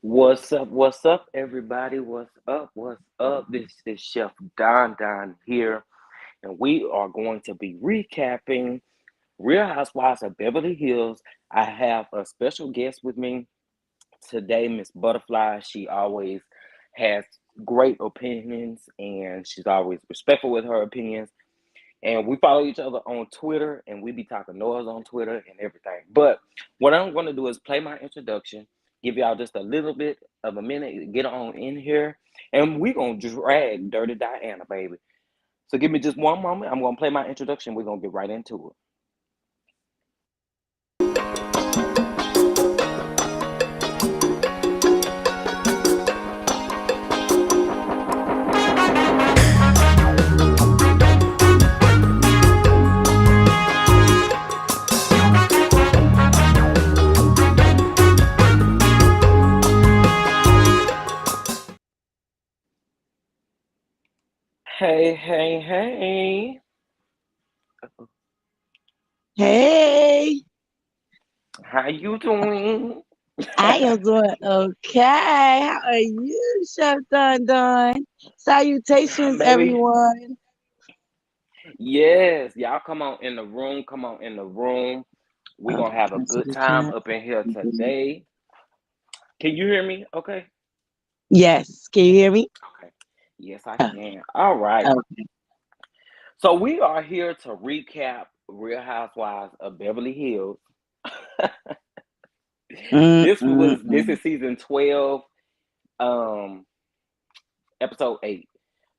What's up, everybody? What's up? What's up? This is Chef DonDon here, and we are going to be recapping Real Housewives of Beverly Hills. I have a special guest with me today, Miss Butterfly. She always has great opinions, and she's always respectful with her opinions. And we follow each other on Twitter, and we be talking noise on Twitter and everything. But what I'm going to do is play my introduction, give y'all just a little bit of a minute to get on in here, and we're going to drag Dirty Diana, baby. So give me just one moment. I'm going to play my introduction. We're going to get right into it. Hey, hey, hey. Hey, How you doing? I am doing okay. How are you, Chef DonDon? Salutations, Baby, everyone. yes, y'all come on in the room. Come on in the room. We're Oh, going to have a cancel good the time chat. up in here today. Can you hear me? Okay. Yes, can you hear me? Okay. Yes, I Oh, can. All right. okay. So we are here to recap Real Housewives of Beverly Hills. This Mm. is season 12, um, episode 8.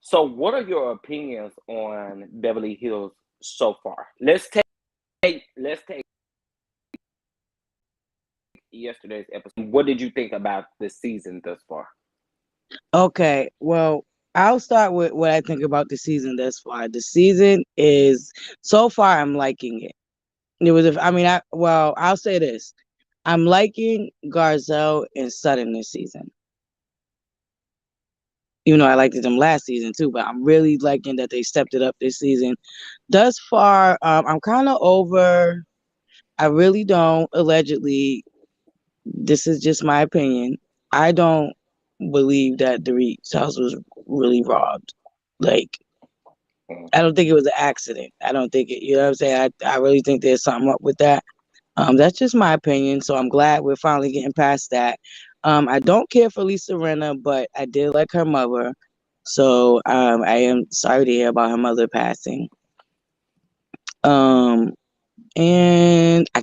So what are your opinions on Beverly Hills so far? Let's take yesterday's episode. What did you think about the season thus far? Okay, well, I'll start with what I think about the season thus far. The season is so far I'm liking it. I'll say this. I'm liking Garzel and Sutton this season. Even though I liked them last season too, but I'm really liking that they stepped it up this season. Thus far, I'm kind of over. I really don't. Allegedly, this is just my opinion. I don't believe that the Reed's house was really robbed. Like, I don't think it was an accident. I don't think it. You know what I'm saying? I really think there's something up with that. That's just my opinion. So I'm glad we're finally getting past that. I don't care for Lisa Rinna, but I did like her mother. So I am sorry to hear about her mother passing. Um, and I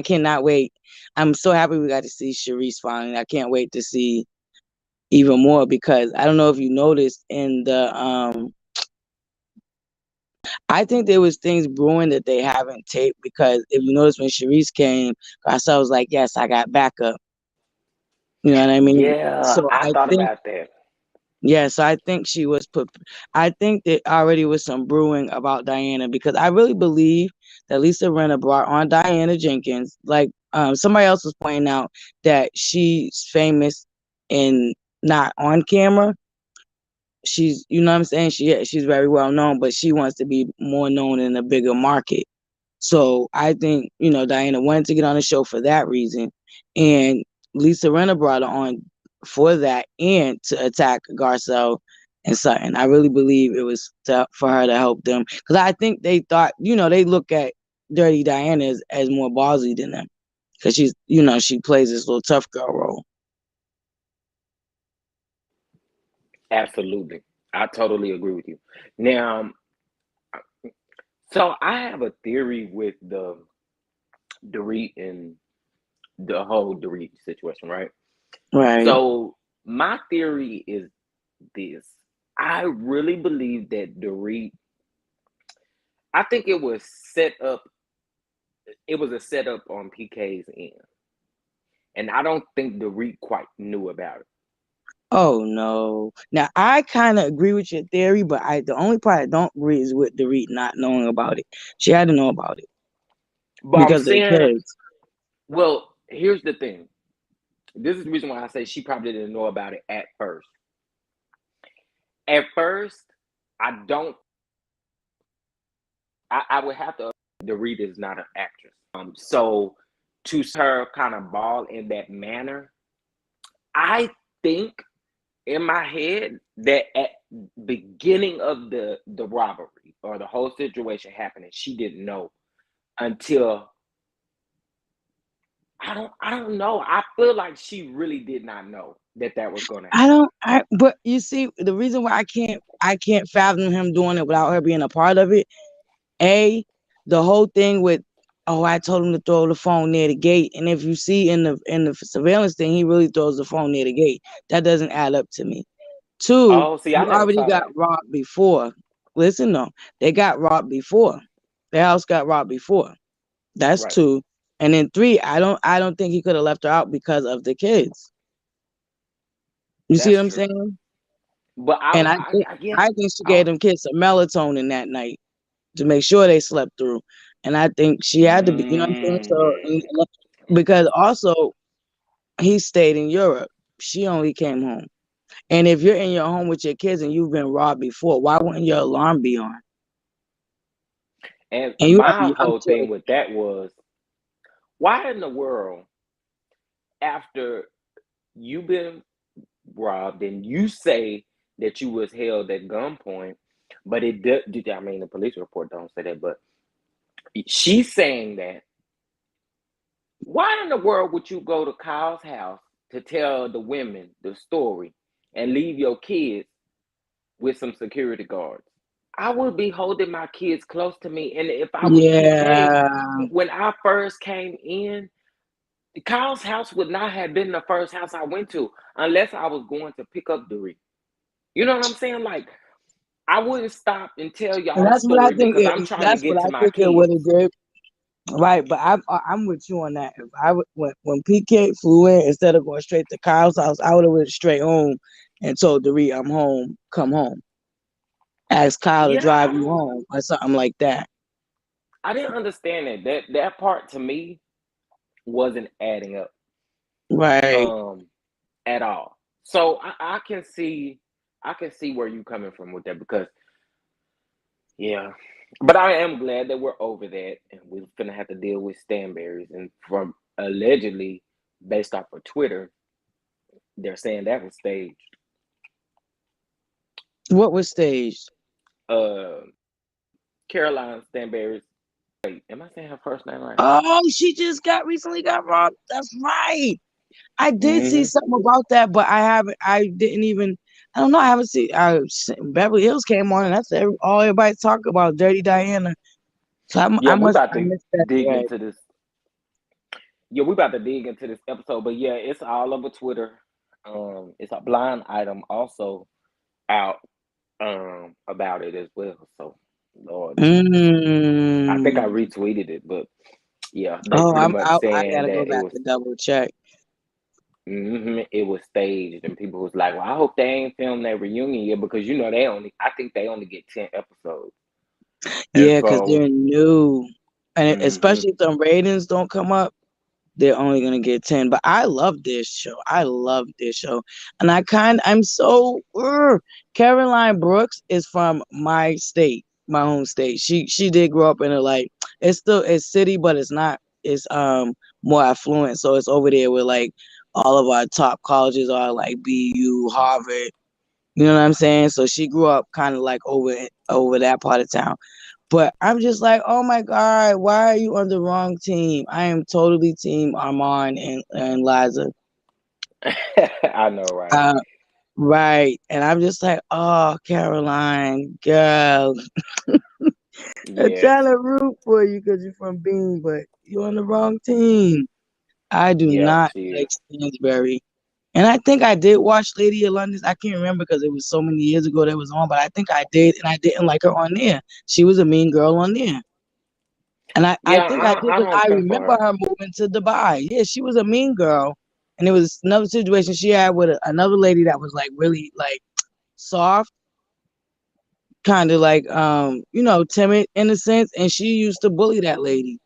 cannot wait. I'm so happy we got to see Sharice finally. I can't wait to see even more because I don't know if you noticed in the I think there was things brewing that they haven't taped because if you notice when Sharice came, Garcelle was like, "Yes, I got backup." You know what I mean? Yeah, So I I thought think about that. Yeah, so I think she was put. I think there already was some brewing about Diana because I really believe that Lisa Rinna brought on Diana Jenkins. Like somebody else was pointing out that she's famous and not on camera. She's, you know what I'm saying? She's very well known, but she wants to be more known in a bigger market. So I think, Diana wanted to get on the show for that reason. And Lisa Rinna brought her on for that and to attack Garcelle and Sutton. I really believe it was for her to help them. Because I think they thought, they look at Dirty Diana as more ballsy than them. Because she plays this little tough girl role. Absolutely. I totally agree with you. Now, so I have a theory with the Dorit and the whole Dorit situation, right? Right. So my theory is this. I really believe that Dorit, I think it was a setup on PK's end. And I don't think Dorit quite knew about it. Oh no. Now I kind of agree with your theory, but the only part I don't agree is with Dorit not knowing about it. She had to know about it But I'm because they're saying, kids. well, here's the thing. This is the reason why I say she probably didn't know about it at first. At first, I don't. I would have to. Dorit is not an actress. So to see her kind of ball in that manner, I think in my head that at beginning of the robbery or the whole situation happening, she didn't know until I don't know. I feel like she really did not know that that was going to I happen. don't. But you see, the reason why I can't fathom him doing it without her being a part of it. A, the whole thing with, oh, I told him to throw the phone near the gate, and if you see in the surveillance thing, he really throws the phone near the gate. That doesn't add up to me. Two, Oh, see, I you never already saw got that. robbed before. Listen, though, they got robbed before. Their house got robbed before. That's Right. two. And then three, I don't think he could have left her out because of the kids. You see That's what I'm true. saying? But And I guess I think she I gave them kids some melatonin that night to make sure they slept through. And I think she had to be, you know what I'm saying? So mm, because also he stayed in Europe. She only came home. And if you're in your home with your kids and you've been robbed before, why wouldn't your alarm be on? and And you have my young whole thing children. with that was why in the world after you've been robbed and you say that you was held at gunpoint, but it did. I mean, the police report don't say that, but she's saying that. Why in the world would you go to Kyle's house to tell the women the story and leave your kids with some security guards? I would be holding my kids close to me, and if I was PK, Yeah. when I first came in, Kyle's house would not have been the first house I went to unless I was going to pick up Dory. You know what I'm saying? Like I wouldn't stop and tell And y'all the that's what I story think because I'm trying to that's what get I to my think it would have kids. did. Right, but I'm with you on that. If when PK flew in, instead of going straight to Kyle's house, I would have went straight home and told Dorit I'm home, come home. Ask Kyle to Yeah, drive you home or something like that. I didn't understand that. That part to me wasn't adding up Right. um at all. So I can see where you coming from with that because yeah. But I am glad that we're over that and we're gonna have to deal with Stanberries and from allegedly based off of Twitter, they're saying that was staged. What was staged? Uh Caroline Stanberries. Wait, am I saying her first name right? Oh, she just got recently got robbed. That's right. I did see Mm-hmm. something about that, but I haven't. I didn't even. I don't know. I haven't seen. Beverly Hills came on, and that's all everybody talk about. Dirty Diana. So Yeah, we about I to missed that dig thread. into this. Yeah, we about to dig into this episode, but yeah, it's all over Twitter. It's a blind item also out about it as well. So, Lord Jesus, I think I Mm. retweeted it, but yeah, they Oh, pretty much I saying gotta go that back and double check. it was staged, and people was like, "Well, I hope they ain't filmed that reunion yet because you know they only I think they only get 10 episodes." And Yeah, because so, they're new, and hmm especially if the ratings don't come up, they're only gonna get 10. But I love this show. I love this show, and I'm so. Caroline Brooks is from my state, my home state. She did grow up in a like. It's city, but it's not. It's more affluent, so it's over there where like all of our top colleges are like BU, Harvard. You know what I'm saying? So she grew up kind of like over that part of town. But I'm just like, oh my God, why are you on the wrong team? I am totally team Armand and Liza. I know, right? Uh, right. And I'm just like, oh, Caroline, girl, I'm Yes, trying to root for you because you're from Bean, but you're on the wrong team. I do yeah, not she is. like Stansbury. And I think I did watch Lady of London. I can't remember because it was so many years ago that it was on, but I think I did, and I didn't like her on there. She was a mean girl on there. And I Yeah, think I did I because don't I care for remember her. her moving to Dubai. Yeah, she was a mean girl. And it was another situation she had with another lady that was like really like soft, kind of like timid in a sense. And she used to bully that lady.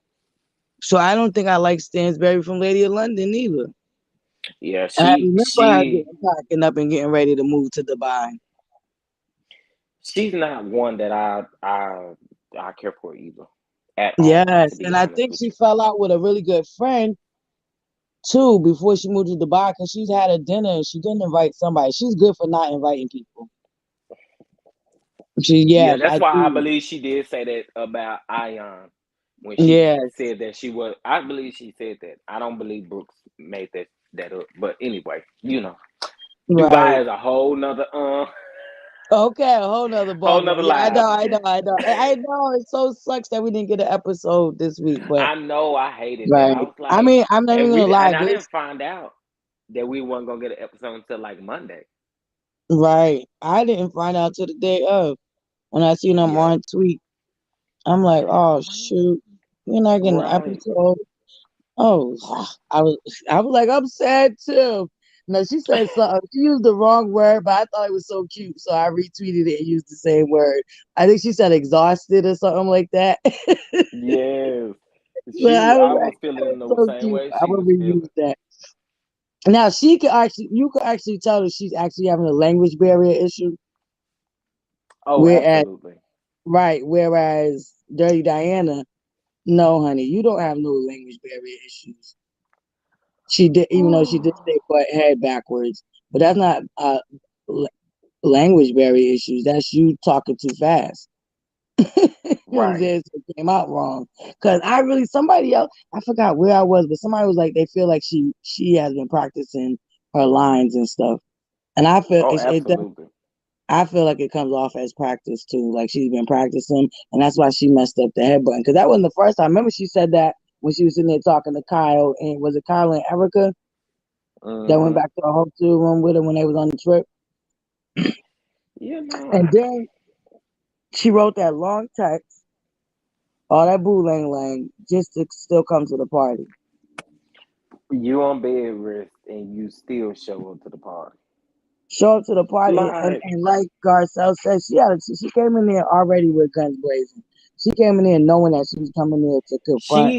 So I don't think I like Stansberry from Lady of London either. Yeah, And I she remember her she getting packing up and getting ready to move to Dubai. she's not one that I care for either at all. To Yes, be and I honest think with she you. fell out with a really good friend, too before she moved to Dubai because she's had a dinner and she didn't invite somebody. She's good for not inviting people. Yeah, Yes, that's I why I do. believe she did say that about Ion when she Yes, said that she was. I believe she said that. I don't believe Brooks made that up. But anyway, Dubai right. is a whole nother Okay, a whole nother whole ballgame. nother Yeah, I live. know, I know, I know. I know it so sucks that we didn't get an episode this week, but I know I hated that. I right. was I like, mean, I'm not even gonna lie. and I This didn't find out that we weren't gonna get an episode until like Monday. right. I didn't find out till the day of when I seen them Yeah. on tweet. I'm like, oh shoot, we're not getting an Right. episode. Oh, I was like, I'm sad too. No, she said something. She used the wrong word, but I thought it was so cute, so I retweeted it and used the same word. I think she said exhausted or something like that. Yes. But I was I was like, that feeling was the so same cute. way I she would was reuse feeling. that. Now she could actually, you could actually tell that she's actually having a language barrier issue. Oh, Whereas, absolutely. right, whereas Dirty Diana, no, honey, you don't have no language barrier issues. She did, even though she did say butt head backwards, but that's not language barrier issues. That's you talking too fast. You know what I'm Right. saying? So it came out wrong. Cause I really somebody else, I forgot where I was, but somebody was like they feel like she has been practicing her lines and stuff. And I feel Oh, it does, absolutely. I feel like it comes off as practice too. Like she's been practicing, and that's why she messed up the head button. Because that wasn't the first time. Remember, she said that when she was sitting there talking to Kyle, and was it Kyle and Erica that went Mm-hmm. back to the hotel room with her when they was on the trip? You know, And then she wrote that long text, all that boo lang lang, just to still come to the party. you on bed rest and you still show up to the party. Show up to the party, Like and like Garcelle said, she came in there already with guns blazing. She came in there knowing that she was coming there to confront.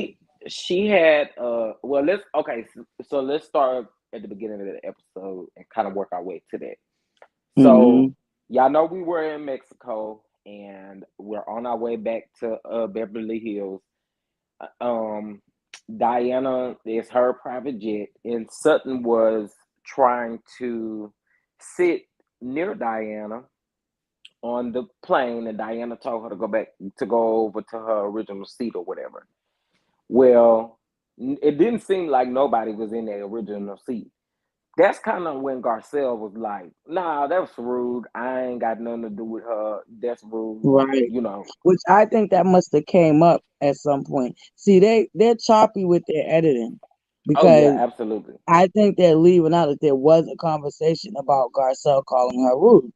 she had well let's okay so let's start at the beginning of the episode and kind of work our way to that. So Hmm. y'all know we were in Mexico and we're on our way back to Beverly Hills. Um, Diana is her private jet, and Sutton was trying to sit near Diana on the plane, and Diana told her to go over to her original seat or whatever. Well, it didn't seem like nobody was in their original seat. That's kind of when Garcelle was like, "Nah, that's rude. I ain't got nothing to do with her. That's rude." Right. You know. Which I think that must have came up at some point. See, they're choppy with their editing Oh yeah, because absolutely. I think they're leaving out that there was a conversation about Garcelle calling her rude.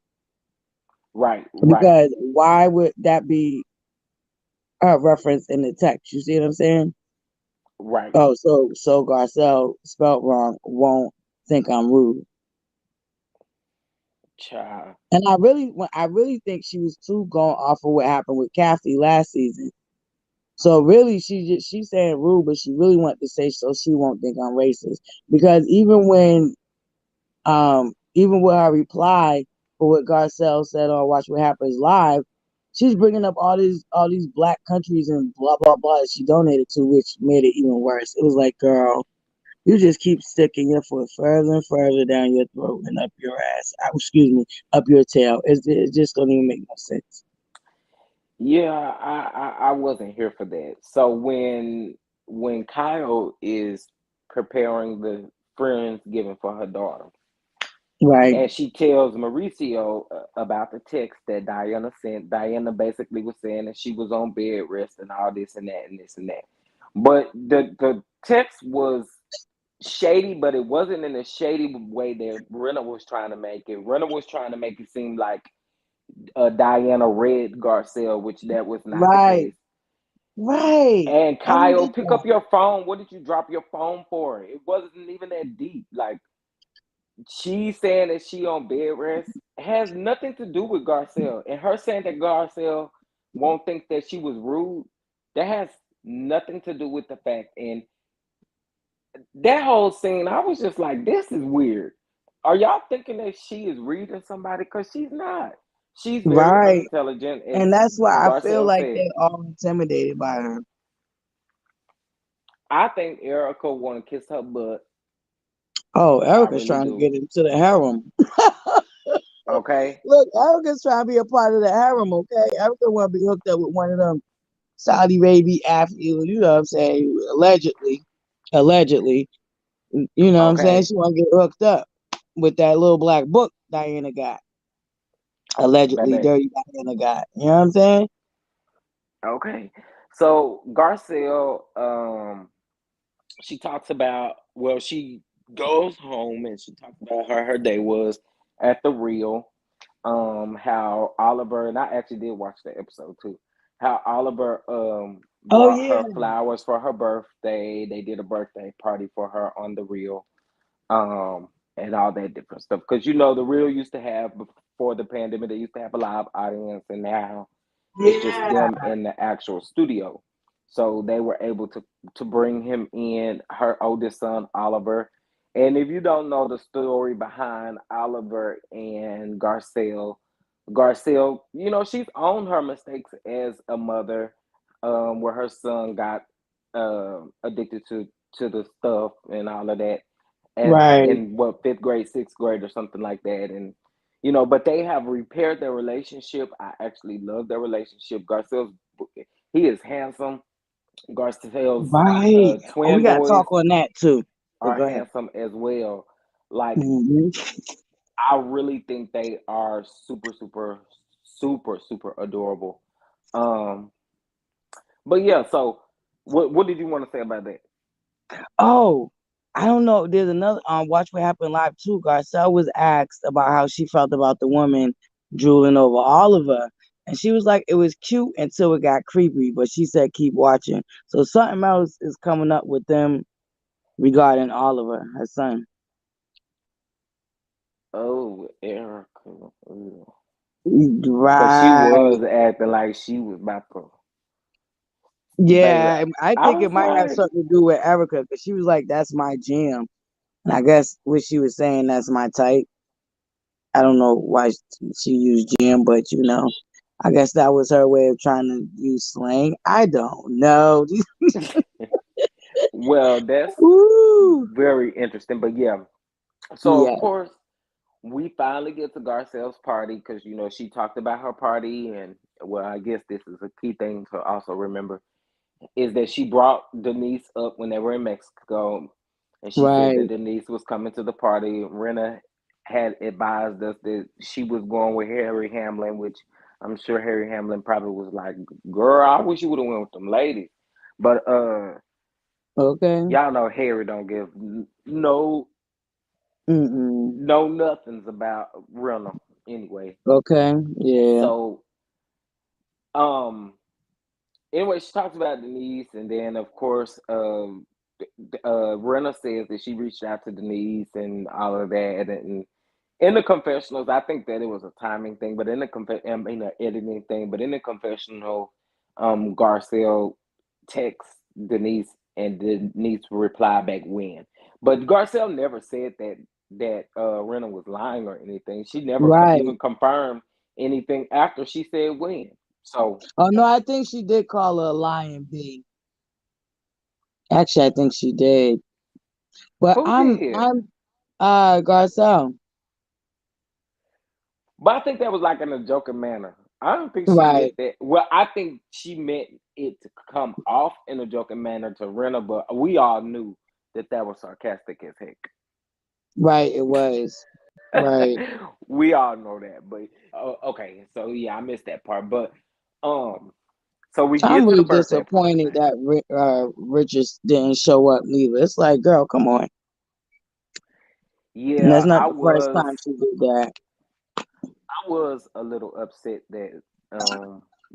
Right, right, Because why would that be a reference in the text? You see what I'm saying? right. Oh, so Garcelle spelled wrong won't think I'm rude. Child. And I really think she was too going off of what happened with Kathy last season. So really, she's saying rude, but she really wanted to say so she won't think I'm racist. Because even with her reply for what Garcelle said on Watch What Happens Live, she's bringing up all these black countries and blah blah blah that she donated to, which made it even worse. It was like, girl, you just keep sticking your foot further and further down your throat and up your ass. Excuse me, up your tail. It just don't even make no sense. Yeah, I wasn't here for that. So when Kyle is preparing the friendsgiving for her daughter, Right, and she tells Mauricio about the text that Diana sent. Diana basically was saying that she was on bed rest and all this and that and this and that. But the text was shady, but it wasn't in a shady way that Renna was trying to make it. Renna was trying to make it seem like Diana read Garcelle, which that was not the right, case. right. And I don't Kyle, get pick that. up your phone. What did you drop your phone for? It wasn't even that deep. Like she saying that she on bed rest has nothing to do with Garcelle, and her saying that Garcelle won't think that she was rude. That has nothing to do with the fact. And that whole scene, I was just like, this is weird. Are y'all thinking that she is reading somebody? Because she's not. She's very Right. unintelligent, as And that's why I feel Garcelle like said. they're all intimidated by her. I think Erica want to kiss her butt Oh, I Erica's really trying to do. get into the harem. Okay. Look, Erica's trying to be a part of the harem, okay? Erica want to be hooked up with one of them Saudi Arabia athletes, you know what I'm saying? Allegedly. Allegedly. You know what I'm saying? Okay. She want to get hooked up with that little black book Diana got. Allegedly Baby. dirty Diana got. You know what I'm saying? Okay. So Garcelle, she talks about, well, she goes home and she talks about her day was at the Rio. How Oliver, and I actually did watch the episode too. How Oliver Oh brought yeah. her flowers for her birthday. They did a birthday party for her on the Rio. um, and all that different stuff. Because the real used to have, before the pandemic, they used to have a live audience, and now it's just Yeah. them in the actual studio. So they were able to bring him in, her oldest son Oliver. And if you don't know the story behind Oliver and Garcelle, she's owned her mistakes as a mother, where her son got addicted to the stuff and all of that as Right. in what, fifth grade, sixth grade, or something like that. And but they have repaired their relationship. I actually love their relationship. Garcelle's, he is handsome. Garcelle's Right. Oh, we twin gotta boys talk on that too. But are go ahead. handsome as well. Like, Hmm. I really think they are super, super, super, super adorable. Um, but yeah. So, what did you want to say about that? Oh, I don't know. There's another Watch What Happened Live too. Garcelle was asked about how she felt about the woman drooling over Oliver. And she was like, it was cute until it got creepy, but she said keep watching. So something else is coming up with them regarding Oliver, her son. Oh, Erica. Ugh. Cause she Right. was acting like she was about to, baby. Yeah, I I think it was might have like, something to do with Erica because she was like, that's my jam. And I guess what she was saying, that's my type. I don't know why she used jam, but I guess that was her way of trying to use slang. I don't know. well, that's Ooh. very interesting. But yeah, so of Yeah, course we finally get to Garcelle's party because she talked about her party, and well, I guess this is a key thing to also remember is that she brought Denise up when they were in Mexico, and she said that right. Denise was coming to the party. Rena had advised us that she was going with Harry Hamlin, which I'm sure Harry Hamlin probably was like, "Girl, I wish you would have went with them ladies." But Okay. y'all know Harry don't give no Mm-mm. nothings about Rena anyway. Okay. Yeah. So um anyway, she talks about Denise, and then of course, Rena says that she reached out to Denise and all of that, and in the confessionals, I think that it was a timing thing, but I mean, an editing thing, but in the confessional, Garcelle texts Denise, and Denise reply back when, but Garcelle never said that Rena was lying or anything. She never Right. even confirmed anything after she said when. So Oh no, I think she did call her a lion bee. Actually, I think she did. But who I'm did? I'm Garcelle. But I think that was like in a joking manner. I don't think she Right. meant that. Well, I think she meant it to come off in a joking manner to Rena, but we all knew that that was sarcastic as Right, it was. heck. Right. We all know that, but okay. So yeah, I missed that part. But um, so we I'm get to the really birthday party. disappointed that Richards didn't show up neither. It's like, girl, come on. And that's Yeah, not the first time she did that. I was a little upset that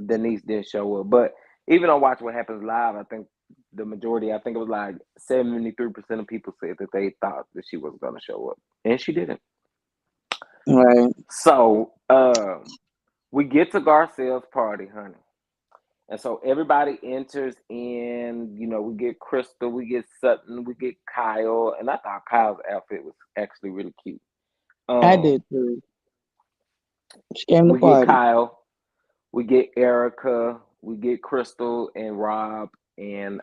Denise didn't show up. But even on Watch What Happens Live, I think the majority, I think it was like 73% of people said that they thought that she was going to show up, and she didn't. Right. So we get to Garcelle's party, honey. And so everybody enters in, we get Crystal, we get Sutton, we get Kyle, and I thought Kyle's outfit was actually really cute. I Um, did too. She came to we get party. Kyle, we get Erica, we get Crystal and Rhobh, and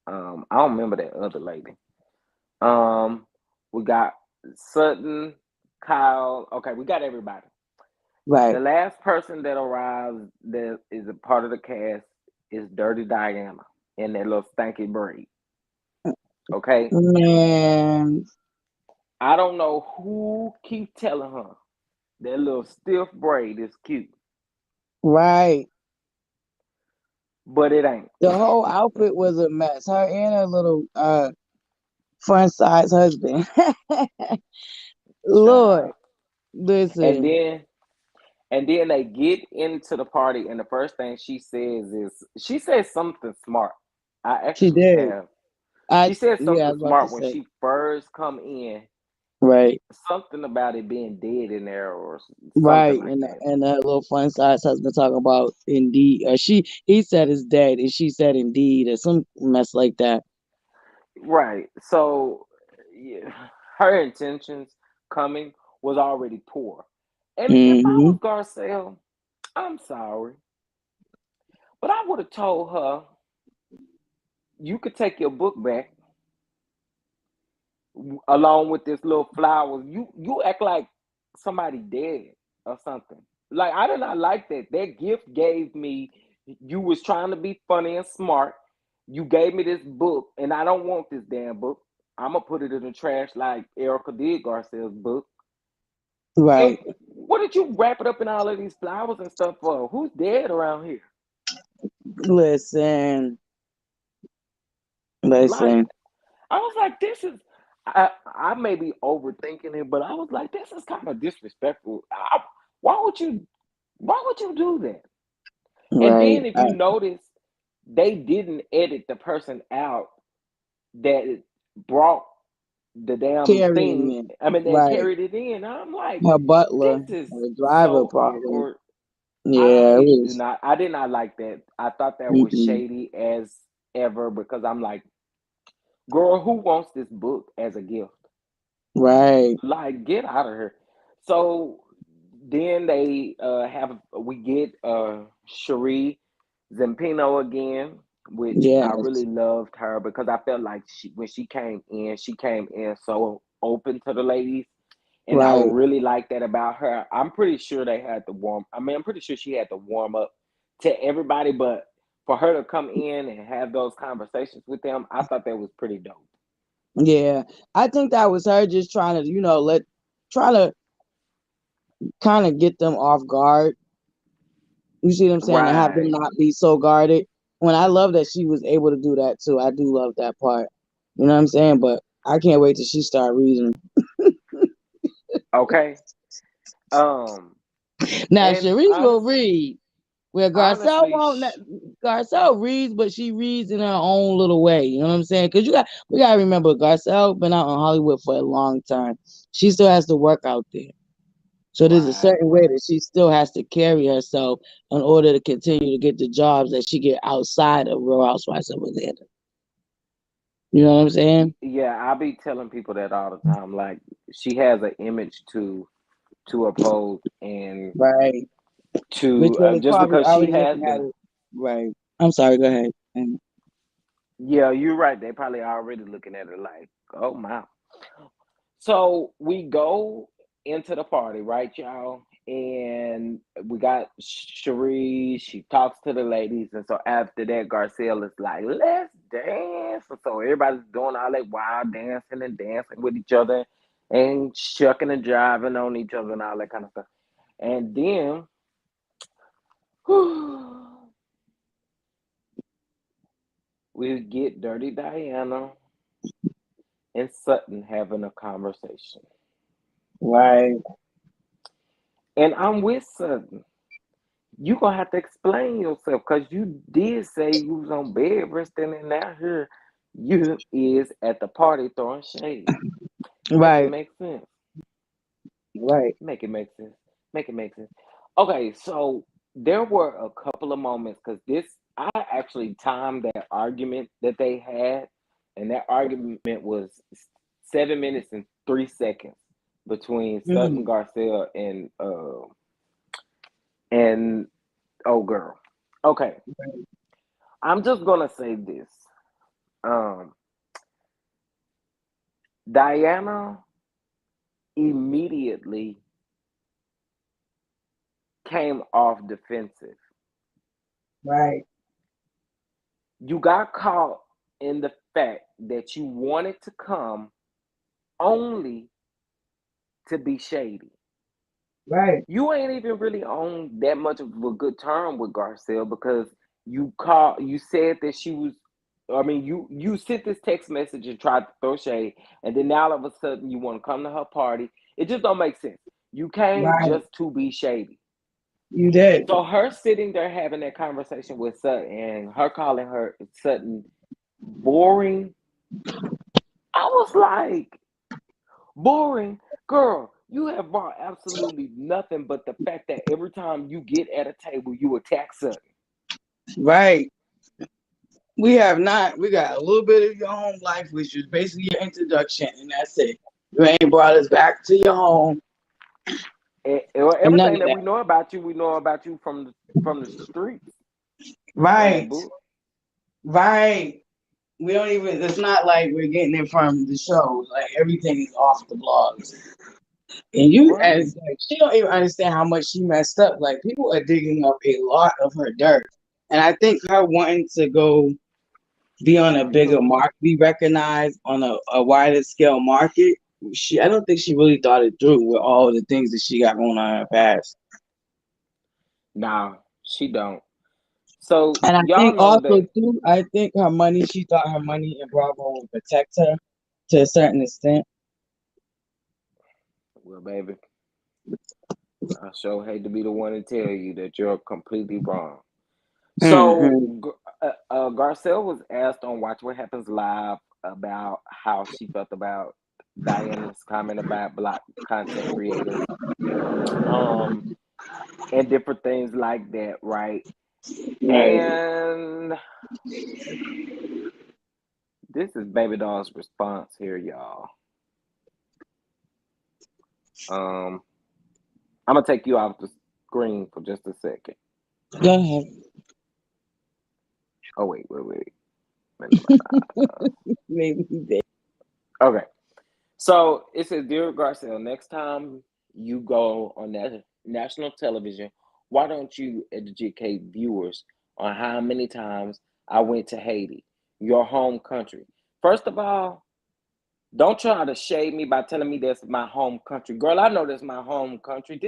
I don't remember that other lady. Um, We got Sutton, Kyle. Okay, we got everybody. The Right. last person that arrives that is a part of the cast is Dirty Diana in that little stanky braid. Okay, Man, I don't know who keep telling her that little stiff braid is cute, right. but it ain't. The whole outfit was a mess. Her and her little front size husband. Lord, Child. And listen, then and then they get into the party, and the first thing she says is she says something smart. I she actually did. have. She said Yeah, I something was about to smart when say. she first come in. Right, Something about it being dead in there or something right. like that. And her little front size husband talking about indeed. He said his dad, and she said indeed, or some mess like that. Right. So yeah, her intentions coming was already poor. And if I Hmm. was Garcelle, I'm sorry, but I would have told her you could take your book back along with this little flowers. You act like somebody dead or something. Like I did not like that. That gift gave me. You was trying to be funny and smart. You gave me this book, and I don't want this damn book. I'm gonna put it in the trash like Erica did Garcelle's book. And Right. what did you wrap it up in all of these flowers and stuff for? Who's dead around here? Listen, Like listen. I was like, this is. I may be overthinking it, but I was like, this is kind of disrespectful. Why would you? Why would you do that? And Right. then if you notice, they didn't edit the person out that brought the damn Carrying thing. it. I mean, they Right. carried it in. I'm like, Her butler, this is or the driver, so probably. awkward. Yeah, it was. I did not like that. I thought that was Mm-mm. shady as ever because I'm like, girl, who wants this book as a gift? Right. Like, get out of here. So then they have we get Cherie Zampino again, which I Yes. really loved her because I felt like when she came in so open to the ladies, and I Right. really like that about her. I'm pretty sure they had to warm. I mean, I'm pretty sure she had to warm up to everybody, but for her to come in and have those conversations with them, I thought that was pretty dope. Yeah. I think that was her just trying to, trying to kind of get them off guard. You see what I'm saying? And have them Right. not be so guarded. When I love that she was able to do that too. I do love that part. You know what I'm saying? But I can't wait till she start reading. Okay. Um. Now, And Sharice will read. Where Garcelle honestly, won't. Garcelle reads, but she reads in her own little way. You know what I'm saying? Because we gotta remember, Garcelle been out in Hollywood for a long time. She still has to work out there. So there's a right, certain way right. that she still has to carry herself in order to continue to get the jobs that she get outside of Real Housewives of Atlanta. You know what I'm saying? Yeah, I be telling people that all the time. Like she has an image to uphold, and Right. Which to they just probably because she already has looking at been. it. Right. I'm sorry. Go ahead. Yeah, you're right. They probably already looking at it like, oh my. So we go into the party, right, y'all? And we got Cherie. She talks to the ladies, and so after that, Garcelle is like, "Let's dance." And so everybody's doing all that wild dancing and dancing with each other, and shucking and driving on each other and all that kind of stuff. And then we get Dirty Diana and Sutton having a conversation, Right. and I'm with Sutton. You gonna have to explain yourself because you did say you was on bed resting, and now here you is at the party throwing shade. Make it Right. make sense. Right. Make it make sense. Make it make sense. Okay, so there were a couple of moments because this I actually timed that argument that they had, and that argument was 7 minutes and 3 seconds between Sutton Mm. Garcelle and oh girl. Okay, I'm just gonna say this. Um, Diana. immediately came off defensive. Right. You got caught in the fact that you wanted to come only to be shady. Right. You ain't even really on that much of a good term with Garcelle because you said that she was, I mean, you sent this text message and tried to throw shade, and then now all of a sudden you want to come to her party. It just don't make sense. You came Right. just to be shady. You did. So her sitting there having that conversation with Sutton and her calling her Sutton boring, I was like, boring? Girl, you have brought absolutely nothing but the fact that every time you get at a table, you attack Sutton. Right. We have not. We got a little bit of your home life, which was basically your introduction, and that's it. You ain't brought us back to your home And and none everything of that that. we know about you from the streets on that Right. book. Right. We don't even. It's not like we're getting it from the shows. Like everything is off the blogs. And you, Right. as like, she don't even understand how much she messed up. Like people are digging up a lot of her dirt, and I think her wanting to go be on a bigger Mm-hmm. market, be recognized on a wider scale market. I don't think she really thought it through with all the things that she got going on in her past. Nah, she don't. So And I y'all think know also that. too, I think her money, she thought her money in Bravo would protect her to a certain extent. Well, baby, I sure hate to be the one to tell you that you're completely wrong. So Mm-hmm. Garcelle was asked on Watch What Happens Live about how she felt about Diana's comment about black content creators, um, and different things like that, right? Right. And this is Baby Doll's response here, y'all. Um, I'm gonna take you off the screen for just a second. Go ahead. Oh wait. Maybe they. Okay. So it says, Dear Garcelle, next time you go on that national television, why don't you educate viewers on how many times I went to Haiti, your home country? First of all, don't try to shade me by telling me that's my home country. Girl, I know that's my home country.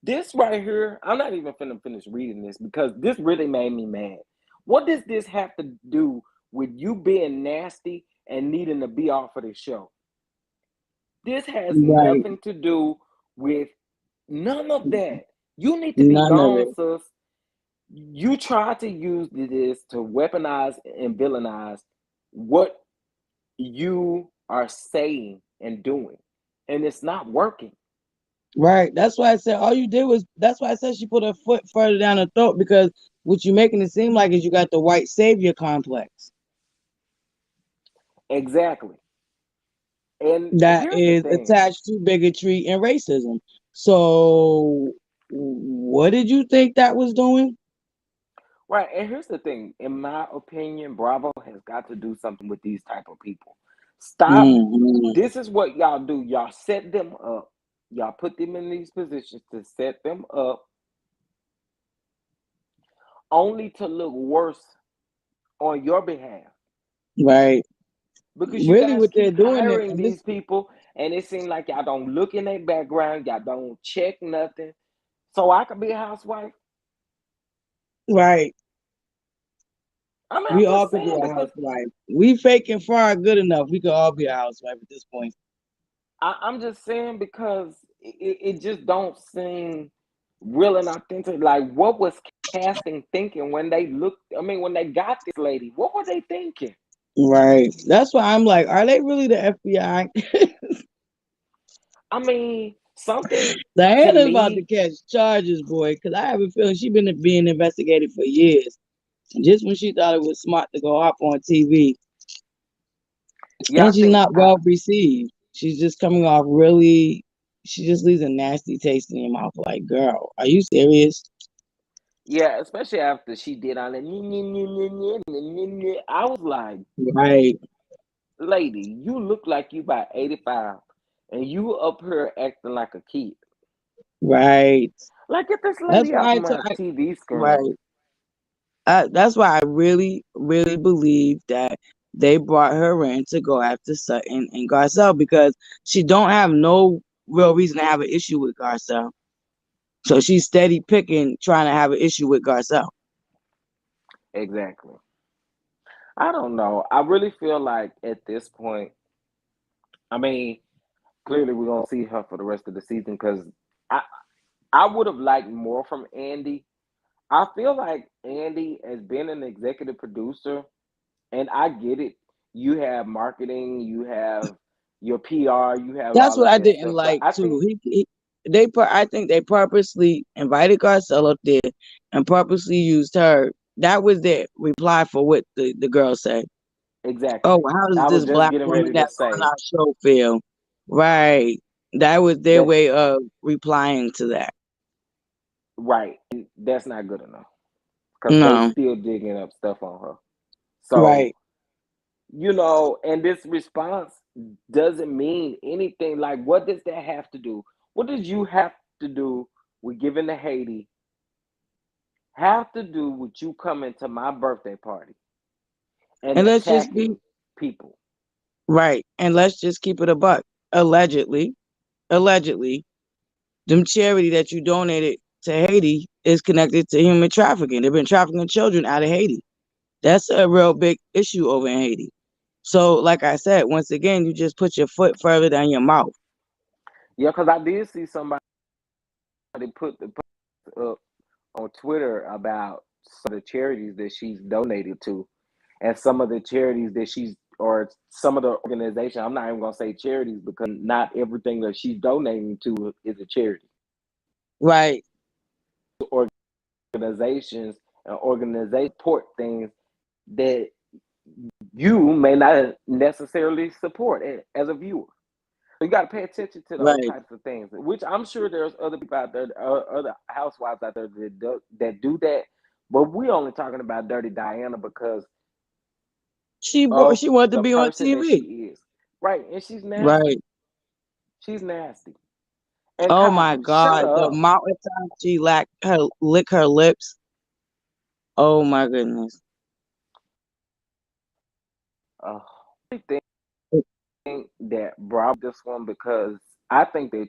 This right here, I'm not even finna finish reading this because this really made me mad. What does this have to do with you being nasty and needing to be off of the show? This has Right. nothing to do with none of that. You need to be None of gone, it. sis. You try to use this to weaponize and villainize what you are saying and doing, and it's not working. Right. That's why I said all you did was. That's why I said she put her foot further down her throat because what you making it seem like is you got the white savior complex Exactly. And that here's the is thing, attached to bigotry and racism. So, what did you think that was doing? right? And here's the thing. In my opinion, Bravo has got to do something with these type of people. Stop. Hmm. This is what y'all do. Y'all set them up. Y'all put them in these positions to set them up only to look worse on your behalf Right. because you Really, guys what they're keep doing hiring and this. these people and it seems like y'all don't look in their background, y'all don't check nothing. So I could be a housewife. Right. I mean, We I'm all just could be saying a because housewife. We faking far good enough. We could all be a housewife at this point. I'm just saying because it just don't seem real and authentic. Like what was casting thinking when they looked? I mean, when they got this lady, what were they thinking? Right. That's why I'm like, are they really the FBI? I mean, something to Diana's about to me. catch charges, boy, because I have a feeling she's been being investigated for years. Just when she thought it was smart to go up on TV, Yeah, and she's not well received. She's just coming off really. She just leaves a nasty taste in your mouth. Like, girl, are you serious? yeah, especially after she did all that. I was like, Right. lady, you look like you about 85. and you up here acting like a kid. Right. Like, get this That's lady why off my TV right. screen. That's why I really, really believe that they brought her in to go after Sutton and Garcelle because she don't have no real reason to have an issue with Garcelle. So she's steady picking, trying to have an issue with Garcelle. Exactly. I don't know. I really feel like at this point, I mean, clearly we're gonna see her for the rest of the season because I I would have liked more from Andy. I feel like Andy has been an executive producer, and I get it. You have marketing, you have your PR, you have That's all what of I that didn't stuff. But like I too. think I think they purposely invited Garcelle up there and purposely used her. That was their reply for what the girl said. exactly. Oh, how does I this was just black getting woman ready to that's on say our show feel? Right. That was their that way of replying to that. right. That's not good enough because they No. still digging up stuff on her. So Right. and this response doesn't mean anything. Like, what does that have to do? What does you have to do with giving to Haiti? Have to do with you coming to my birthday party and And let's just be attacking people? right. And let's just keep it a buck. Allegedly, allegedly, them charity that you donated to Haiti is connected to human trafficking. They've been trafficking children out of Haiti. That's a real big issue over in Haiti. So, like I said, once again, you just put your foot further down your mouth. Yeah, because I did see somebody put the post up on Twitter about some of the charities that she's donated to, and some of the charities that she's or some of the organizations. I'm not even gonna say charities because not everything that she's donating to is a charity. Right, Organizations and organizations support things that you may not necessarily support as a viewer. So you got to pay attention to those right. types of things, which I'm sure there's other people out there, other housewives out there that do that. But we only talking about Dirty Diana because of She wanted to the be on person that she TV. is, right? And she's nasty. Right. She's nasty. And Oh my Kyle, shut God, the up. amount of time she lick her lips. Oh my goodness. Uh, I think that Rob this one because I think that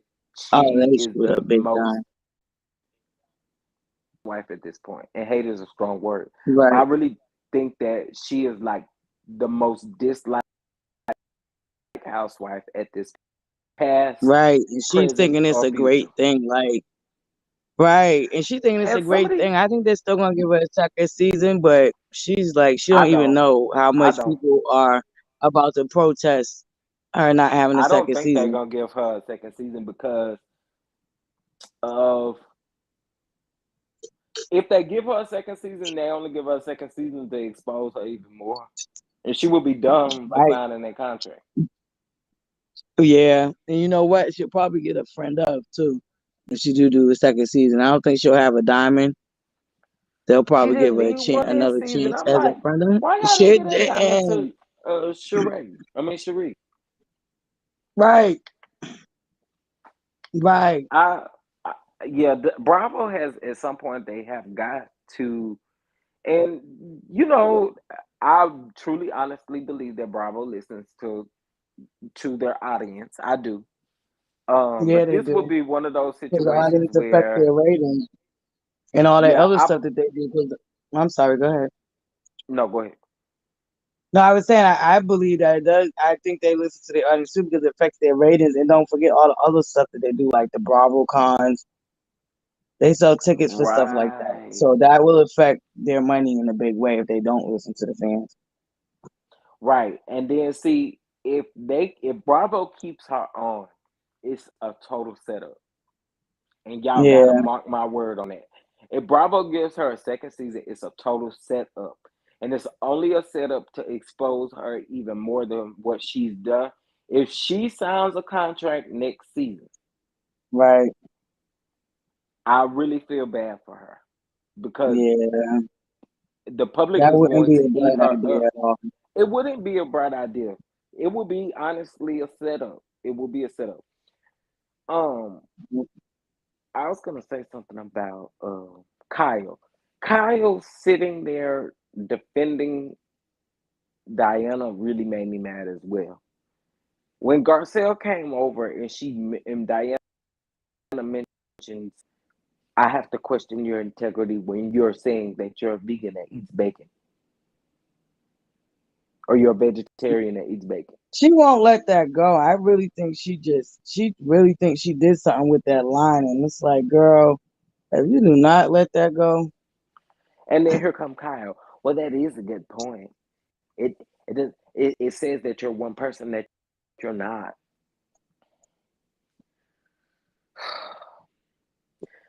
Oh, she they is screwed the up big most time. wife at this point, and hate is a strong word, but I Right, really think that she is like the most disliked housewife at this past, right. And she's present, thinking it's or a great future. thing. Like, right. And she thinking it's a And some great of these, thing. I think they're still gonna give her a second season, but she's like, she I don't even don't, know how I much don't, people are about to protest her not having a I don't second think they're season. gonna give her a second season because of if they give her a second season, they only give her a second season to expose her even more, and she will be dumb for Right. signing that contract. Yeah. And you know what? She'll probably get a friend of too. If she do a second season. I don't think she'll have a diamond. They'll She probably give didn't her need one this another season. chance I'm as a like, friend of why y'all didn't shit. get that diamond Damn. to Sheree? I mean, Cherie. Right. Right. I, I yeah, Bravo has at some point they have got to, and I truly, honestly believe that Bravo listens to their audience. I do. Yeah, But they this will do. be one of those Because the situations audience affect where, their ratings and all that yeah, other I stuff that they do. I'm sorry, go ahead. no, go ahead. No, I was saying I believe that it does. I think they listen to their audience too because it affects their ratings. And don't forget all the other stuff that they do, like the Bravo cons. They sell tickets for stuff like that. Right, So that will affect their money in a big way if they don't listen to the fans. right, and then see if Bravo keeps her on, it's a total setup. And y'all gotta Yeah, mark my word on that. If Bravo gives her a second season, it's a total setup. And it's only a setup to expose her even more than what she's done. If she signs a contract next season, right. I really feel bad for her because Yeah, the public that is wouldn't going be to a eat bad her idea up. at all. It wouldn't be a bright idea. It would be honestly a setup. It will be a setup. Um, I was gonna say something about Kyle. Kyle sitting there defending Diana really made me mad as well. When Garcelle came over and Diana mentions, I have to question your integrity when you're saying that you're a vegan that eats bacon or you're a vegetarian that eats bacon. She won't let that go. I really think she really thinks she did something with that line, and it's like, girl, if you do not let that go, And then here come Kyle. Well, that is a good point. It says that you're one person that you're not.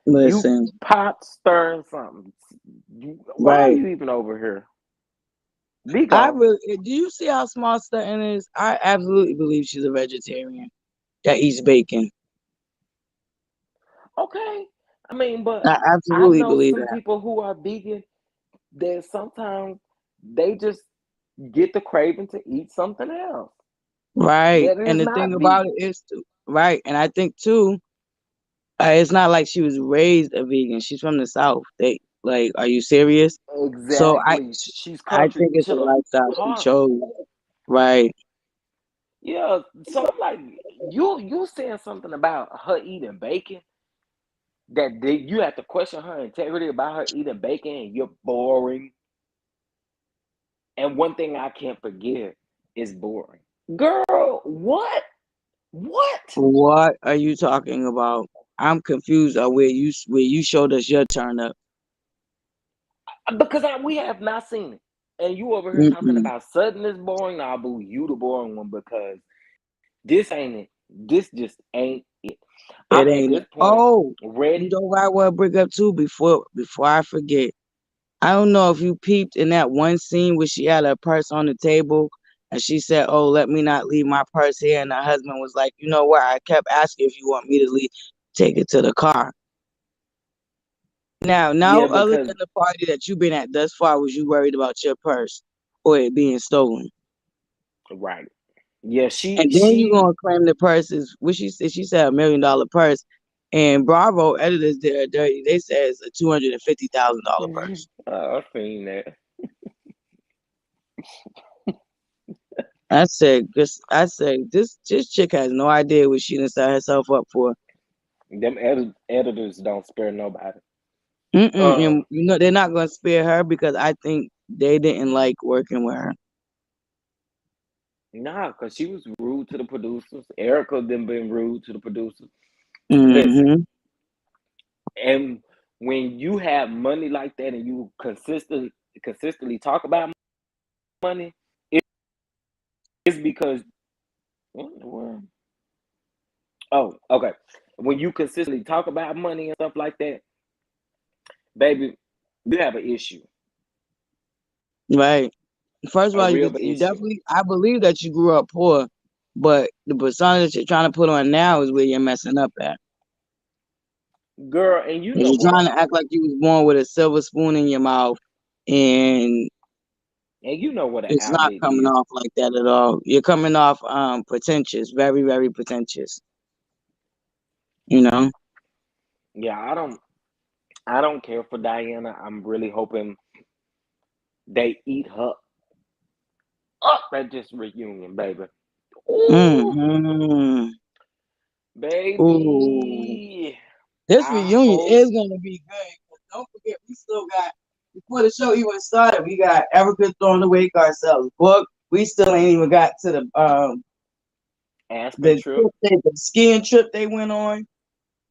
You listen, pot stirring something. Why are right? you even over here? Be I gone. really do. You see how small Sutton is? I absolutely believe she's a vegetarian that eats bacon. Okay. I mean, but I I absolutely know believe some that. people who are vegan that sometimes they just get the craving to eat something else Right. that is And the thing not about it vegan. is too, right. And I think too, it's not like she was raised a vegan. She's from the South. They like, are you serious? So Exactly. She's I country think it's to a the lifestyle she heart. chose. Right. Yeah. So I'm like, you saying something about her eating bacon you have to question her integrity about her eating bacon and you're boring. And one thing I can't forget is boring. Girl, what? What? What are you talking about? I'm confused on where you showed us your turn up. Because we have not seen it. And you over here talking Mm-mm. about Sutton is boring. Nah, boo, you the boring one because this ain't it. This just ain't it. It I'm at ain't this it. point Oh, you ready. know what I want to bring up too before I forget. I don't know if you peeped in that one scene where she had her purse on the table and she said, "Oh, let me not leave my purse here." And her husband was like, "You know what? I kept asking if you want me to leave, take it to the car." Now, Yeah, no other because than the party that you've been at thus far was you worried about your purse or it being stolen. right. Yeah, she And then you she gonna claim the purse is what she said. She said $1 million purse, and Bravo editors did her dirty. They said it's a $250,000 purse. I seen that. I said this chick has no idea what she done set herself up for. Them editors don't spare nobody. Mm-mm, and Um, you know they're not gonna spare her because I think they didn't like working with her. nah, because she was rude to the producers. Erica then been rude to the producers. Listen, Mm-hmm. and when you have money like that and you consistently talk about money, it's because what in the world? Oh, okay. When you consistently talk about money and stuff like that, baby, you have an issue, Right. First of a all, real you issue. definitely I believe that you grew up poor, but the persona that you're trying to put on now is where you're messing up at. Girl, and you 'Cause know you're trying what? to act like you was born with a silver spoon in your mouth, and And you know what an it's not outlet coming is. off like that at all. You're coming off pretentious, very, very pretentious. You know? Yeah, I don't care for Diana. I'm really hoping they eat her up at this reunion, baby. Ooh, Mm-hmm. Ooh. baby. This I reunion hope. is gonna be good. 'Cause don't forget, we still got before the show even started. We got Erica throwing away ourselves book. We still ain't even got to Aspen the trip. the skiing trip they went on,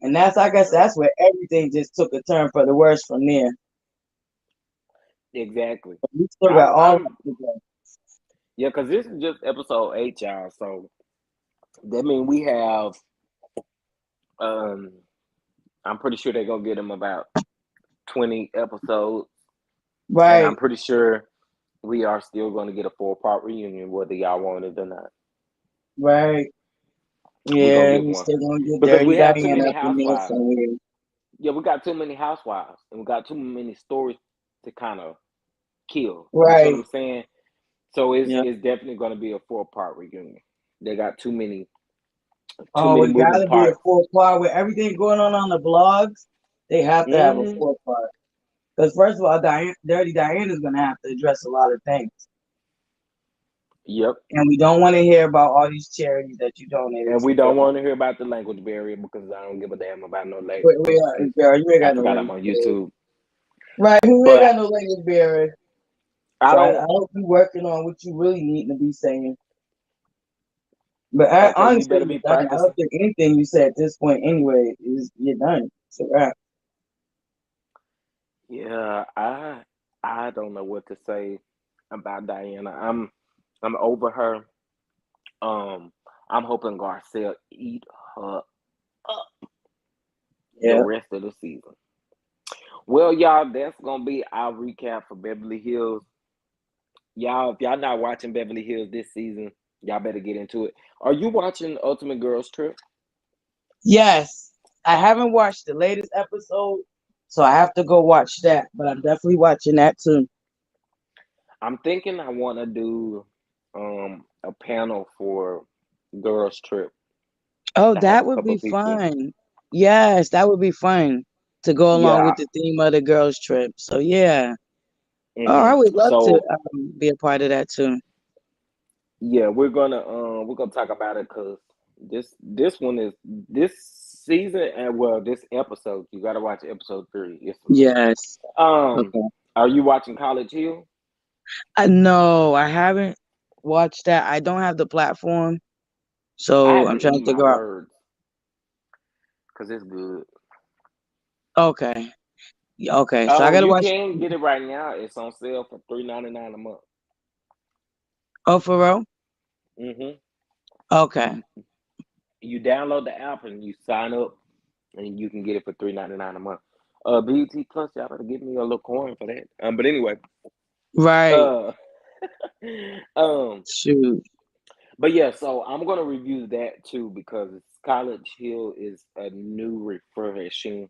and that's I guess Girl. that's where everything just took a turn for the worse from there. Exactly. But we still got I'm all I'm that to go. yeah, because this is just episode 8, y'all. So that means we have um I'm pretty sure they're gonna get them about 20 episodes. And I'm Right, pretty sure we are still gonna get a 4-part reunion, whether y'all want it or not. right. We're gonna Yeah, get we one. still gonna get Because Dirty we have too Diana many up in there housewives. somewhere. Yeah, we got too many housewives and we got too many stories to kind of kill. You see what Right. I'm saying? So it's Yeah. it's definitely gonna be a 4-part reunion. They got too many. Too Oh, many it moving gotta be a parts. 4 part with everything going on the blogs. They have to have a Hmm. 4 part because first of all, Dirty Diana is gonna have to address a lot of things, Yep. and we don't want to hear about all these charities that you donated And to. we don't want to hear about the language barrier because I don't give a damn about no We language. are, girl, you ain't I got no forgot I'm language on barrier. YouTube. Right, we ain't But got no language barrier. I So don't. I hope you working on what you really need to be saying. But Okay, you honestly, better be you're done. I practicing. don't think anything you say at this point anyway is you're done. It's a wrap. Yeah, I don't know what to say about Diana. I'm over her. Um, I'm hoping Garcelle eat her up the Yeah. rest of the season. Well, y'all, that's gonna be our recap for Beverly Hills. Y'all, if y'all not watching Beverly Hills this season, y'all better get into it. Are you watching Ultimate Girls Trip? Yes. I haven't watched the latest episode, so I have to go watch that. But I'm definitely watching that too. I'm thinking I want to do a panel for Girls Trip. Oh, I have that a would couple be of people. fun. Yes, that would be fun to go along Yeah. with the theme of the girls' trip. So yeah. Oh, I Hmm. would love to So be a part of that too. yeah, we're gonna talk about it because this one is this season and well this episode you got to watch episode 3. It's amazing. Yes. Um, Okay. are you watching College Hill? No, I haven't watched that. I don't have the platform, I so have I'm to trying eat to my figure out. words because it's good. Okay. Okay. So I Oh, gotta you watch. can get it right now. It's on sale for $3.99 a month. Oh, for real? Hmm. Okay. You download the app and you sign up, and you can get it for $3.99 a month. BT Plus, y'all better give me a little coin for that. But anyway, Right. uh, um, Shoot. but yeah, so I'm gonna review that too because College Hill is a new, refreshing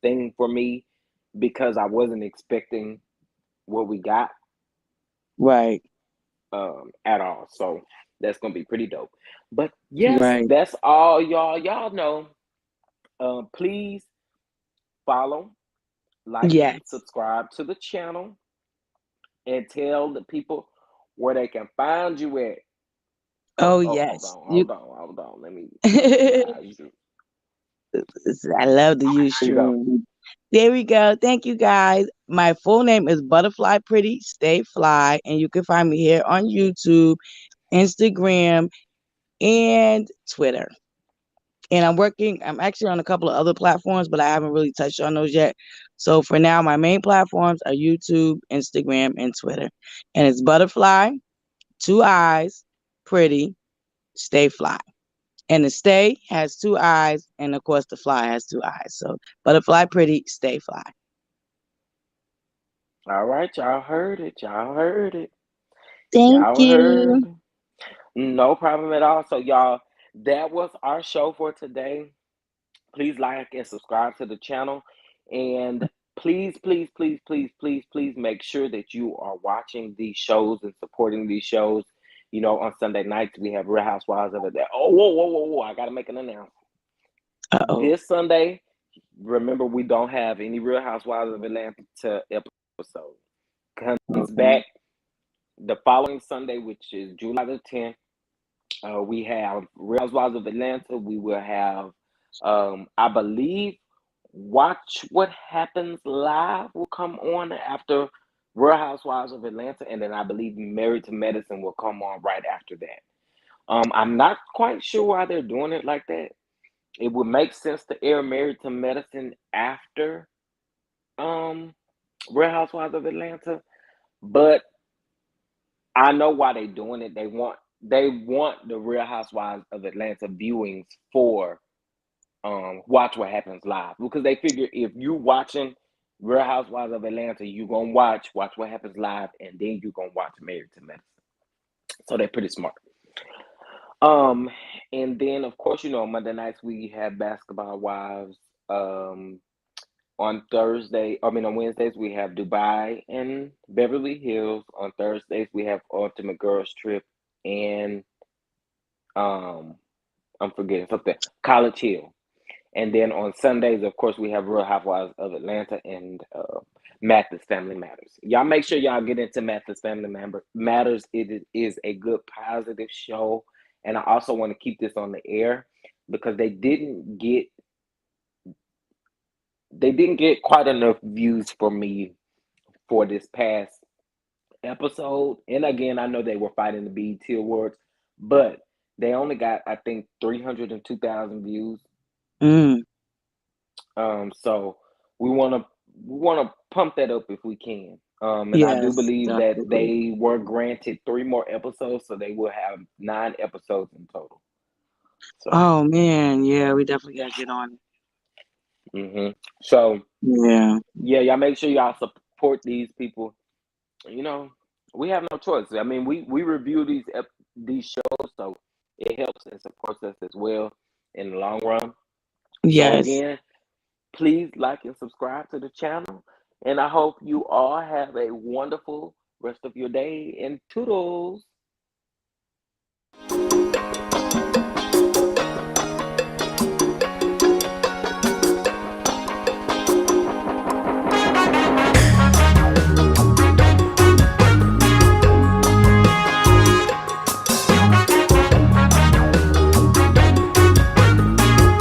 thing for me because I wasn't expecting what we got Right. at all. So that's gonna be pretty dope. But yes, Right. that's all, y'all. Y'all know. Please follow, like, Yes. subscribe to the channel, and tell the people where they can find you at. Oh, Oh oh, hold yes. on, You. hold on, hold on. Let me I maximize you. love the There you go. Ustream. There we go. Thank you guys. My full name is Butterfly Pretty Stay Fly, and you can find me here on YouTube, Instagram, and Twitter. And I'm actually on a couple of other platforms, but I haven't really touched on those yet. So for now, my main platforms are YouTube, Instagram, and Twitter. And it's Butterfly, two eyes, pretty, stay fly. And the stay has two eyes, and of course the fly has two eyes. So butterfly, pretty, stay fly. All right, y'all heard it. Y'all heard it. Thank Y'all you. heard. No problem at all. So, y'all, that was our show for today. Please like and subscribe to the channel. And please, please, please, please, please, please make sure that you are watching these shows and supporting these shows. On Sunday nights, we have Real Housewives of Atlanta. Oh, whoa, whoa, whoa, whoa. I got to make an announcement. Uh-oh. This Sunday, remember, we don't have any Real Housewives of Atlanta episode. Comes Okay. back the following Sunday, which is July the 10th. We have Real Housewives of Atlanta. We will have, I believe, Watch What Happens Live will come on after Real Housewives of Atlanta, and then I believe Married to Medicine will come on right after that. I'm not quite sure why they're doing it like that. It would make sense to air Married to Medicine after um, Real Housewives of Atlanta, but I know why they're doing it. They want the Real Housewives of Atlanta viewings for Watch What Happens Live because they figure if you watching Real Housewives of Atlanta, you gonna Watch What Happens Live, and then you gonna watch Married to Medicine. So they're pretty smart. Um, and then of course Monday nights we have Basketball Wives. Um, on Wednesdays we have Dubai and Beverly Hills. On Thursdays we have Ultimate Girls Trip and um I'm forgetting something. College Hill. And then on Sundays, of course, we have Real Housewives of Atlanta and Mathis Family Matters. Y'all make sure y'all get into Mathis Matters. Is a good positive show, and I also want to keep this on the air because they didn't get quite enough views for me for this past episode. And again, I know they were fighting the BET Awards, but they only got, I think, 302,000 views. Mm, So we want to pump that up if we can. And I do yes, believe that definitely. they were granted three more episodes, so they will have 9 episodes in total. So, Oh man, yeah, we definitely gotta get on it. hmm so Yeah. yeah, y'all make sure y'all support these people. You know, we have no choice. I mean, we review these shows, so it helps and supports us as well in the long run. So Yes. again, please like and subscribe to the channel. And I hope you all have a wonderful rest of your day. And toodles.